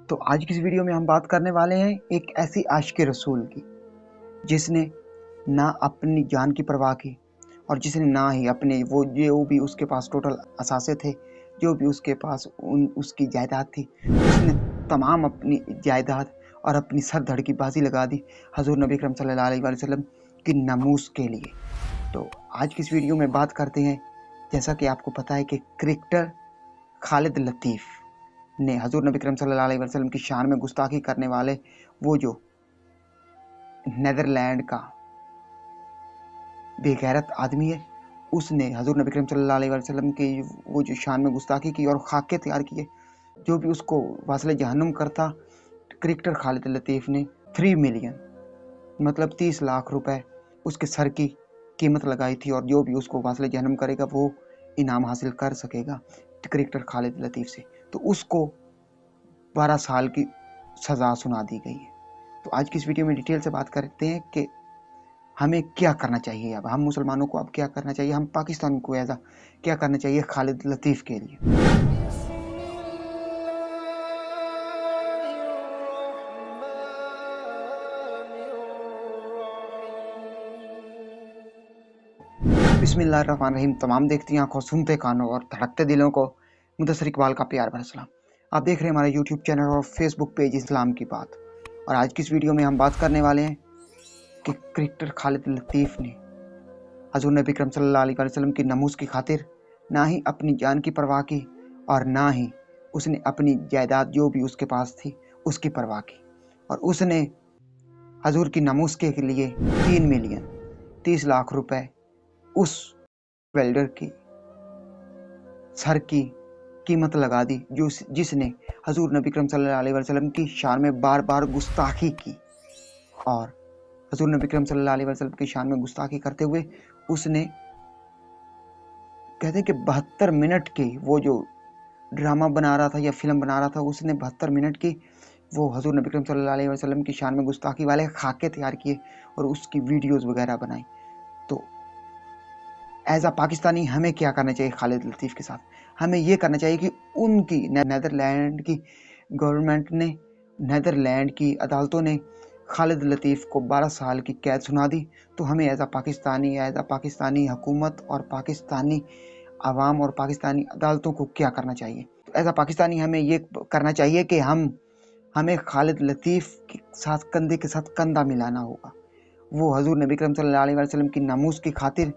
تو آج کی اس ویڈیو میں ہم بات کرنے والے ہیں ایک ایسی عاشق رسول کی جس نے نہ اپنی جان کی پرواہ کی اور جس نے نہ ہی اپنے وہ جو بھی اس کے پاس ٹوٹل اثاثے تھے، جو بھی اس کے پاس اس کی جائیداد تھی، اس نے تمام اپنی جائیداد اور اپنی سر دھڑ کی بازی لگا دی حضور نبی اکرم صلی اللہ علیہ وسلم کی ناموس کے لیے۔ تو آج کی اس ویڈیو میں بات کرتے ہیں، جیسا کہ آپ کو پتہ ہے کہ کرکٹر خالد لطیف نے حضور نبی اکرم صلی اللہ علیہ وسلم کی شان میں گستاخی کرنے والے وہ جو نیدرلینڈ کا بے غیرت آدمی ہے، اس نے حضور نبی اکرم صلی اللہ علیہ وسلم کی وہ جو شان میں گستاخی کی اور خاکے تیار کیے، جو بھی اس کو واصل جہنم کرتا، کرکٹر خالد لطیف نے 3 ملین مطلب 30 لاکھ روپے اس کے سر کی قیمت لگائی تھی، اور جو بھی اس کو واصل جہنم کرے گا وہ انعام حاصل کر سکے گا کرکٹر خالد لطیف سے۔ تو اس کو 12 سال کی سزا سنا دی گئی ہے۔ تو آج کی اس ویڈیو میں ڈیٹیل سے بات کرتے ہیں کہ ہمیں کیا کرنا چاہیے، اب ہم مسلمانوں کو اب کیا کرنا چاہیے، ہم پاکستان کو ایسا کیا کرنا چاہیے خالد لطیف کے لیے۔ بسم اللہ الرحمن الرحیم۔ تمام دیکھتی آنکھوں، سنتے کانوں اور دھڑکتے دلوں کو مدثر اقبال کا پیار بھرا سلام۔ آپ دیکھ رہے ہیں ہمارے یوٹیوب چینل اور فیس بک پیج اسلام کی بات، اور آج کی اس ویڈیو میں ہم بات کرنے والے ہیں کہ کرکٹر خالد لطیف نے حضور نبی اکرم صلی اللہ علیہ وسلم کی ناموس کی خاطر نہ ہی اپنی جان کی پرواہ کی اور نہ ہی اس نے اپنی جائیداد جو بھی اس کے پاس تھی اس کی پرواہ کی، اور اس نے حضور کی ناموس کے لیے 3 ملین 30 لاکھ روپے اس ویلڈر کی سر کی قیمت لگا دی جس نے حضور نبی اکرم صلی اللہ علیہ وسلم کی شان میں بار بار گستاخی کی، اور حضور نبی اکرم صلی اللہ علیہ وسلم کی شان میں گستاخی کرتے ہوئے اس نے کہتے ہیں کہ 72 منٹ کی وہ جو ڈرامہ بنا رہا تھا یا فلم بنا رہا تھا، اس نے 72 منٹ کی وہ حضور نبی اکرم صلی اللہ علیہ وسلم کی شان میں گستاخی والے خاکے تیار کیے اور اس کی ویڈیوز وغیرہ بنائی۔ تو ایز اے پاکستانی ہمیں کیا کرنا چاہیے خالد لطیف کے ساتھ؟ ہمیں یہ کرنا چاہیے کہ ان کی نیدرلینڈ کی گورنمنٹ نے، نیدرلینڈ کی عدالتوں نے خالد لطیف کو 12 سال کی قید سنا دی، تو ہمیں ایز اے پاکستانی حکومت اور پاکستانی عوام اور پاکستانی عدالتوں کو کیا کرنا چاہیے؟ ایز اے پاکستانی ہمیں یہ کرنا چاہیے کہ ہمیں خالد لطیف کے ساتھ کندھے کے ساتھ کندھا ملانا ہوگا۔ وہ حضور نبی اکرم صلی اللہ علیہ وسلم کی ناموس کی خاطر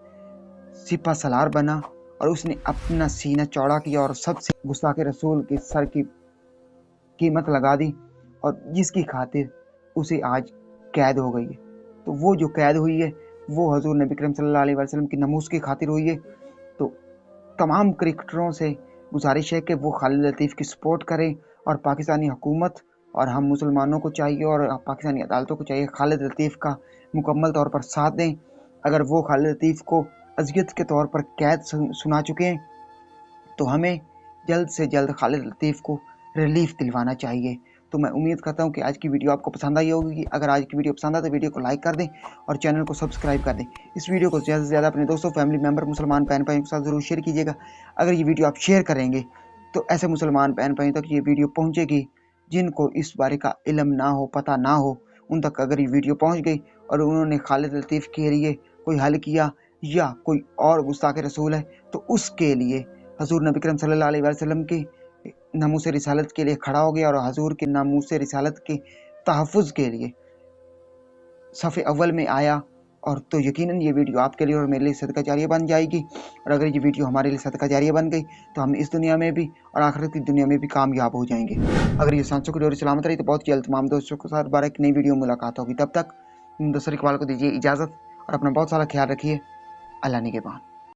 سپہ سالار بنا، اور اس نے اپنا سینہ چوڑا کیا اور سب سے گستاخ رسول کے سر کی قیمت لگا دی، اور جس کی خاطر اسے آج قید ہو گئی ہے۔ تو وہ جو قید ہوئی ہے وہ حضور نبی اکرم صلی اللہ علیہ وسلم کی ناموس کی خاطر ہوئی ہے۔ تو تمام کرکٹروں سے گزارش ہے کہ وہ خالد لطیف کی سپورٹ کریں، اور پاکستانی حکومت اور ہم مسلمانوں کو چاہیے اور پاکستانی عدالتوں کو چاہیے خالد لطیف کا مکمل طور پر ساتھ دیں۔ اگر وہ خالد لطیف کو اذیت کے طور پر قید سنا چکے ہیں تو ہمیں جلد سے جلد خالد لطیف کو ریلیف دلوانا چاہیے۔ تو میں امید کرتا ہوں کہ آج کی ویڈیو آپ کو پسند آئی ہوگی۔ اگر آج کی ویڈیو پسند آئے تو ویڈیو کو لائک کر دیں اور چینل کو سبسکرائب کر دیں۔ اس ویڈیو کو زیادہ سے زیادہ اپنے دوستوں، فیملی ممبر، مسلمان بہن بھائیوں کے ساتھ ضرور شیئر کیجیے گا۔ اگر یہ ویڈیو آپ شیئر کریں گے تو ایسے مسلمان بہن بھائیوں تک یہ ویڈیو پہنچے گی جن کو اس بارے کا علم نہ ہو، پتہ نہ ہو، ان تک اگر یہ ویڈیو پہنچ گئی اور انہوں نے خالد لطیف کے لیے کوئی حل کیا یا کوئی اور گستاخ رسول ہے تو اس کے لیے حضور نبی اکرم صلی اللہ علیہ وسلم کی ناموس رسالت کے لیے کھڑا ہو گیا اور حضور کے ناموس رسالت کے تحفظ کے لیے صف اول میں آیا، اور تو یقیناً یہ ویڈیو آپ کے لیے اور میرے لیے صدقہ جاریہ بن جائے گی۔ اور اگر یہ ویڈیو ہمارے لیے صدقہ جاریہ بن گئی تو ہم اس دنیا میں بھی اور آخرت کی دنیا میں بھی کامیاب ہو جائیں گے۔ اگر یہ سانسوں کی ڈوری سلامت رہی تو بہت جلد تمام دوستوں کے ساتھ بارہ ایک نئی ویڈیو ملاقات ہوگی۔ تب تک مدثر اقبال کو دیجیے اجازت اور اپنا بہت سارا خیال رکھیے۔ اللہ نگہبان۔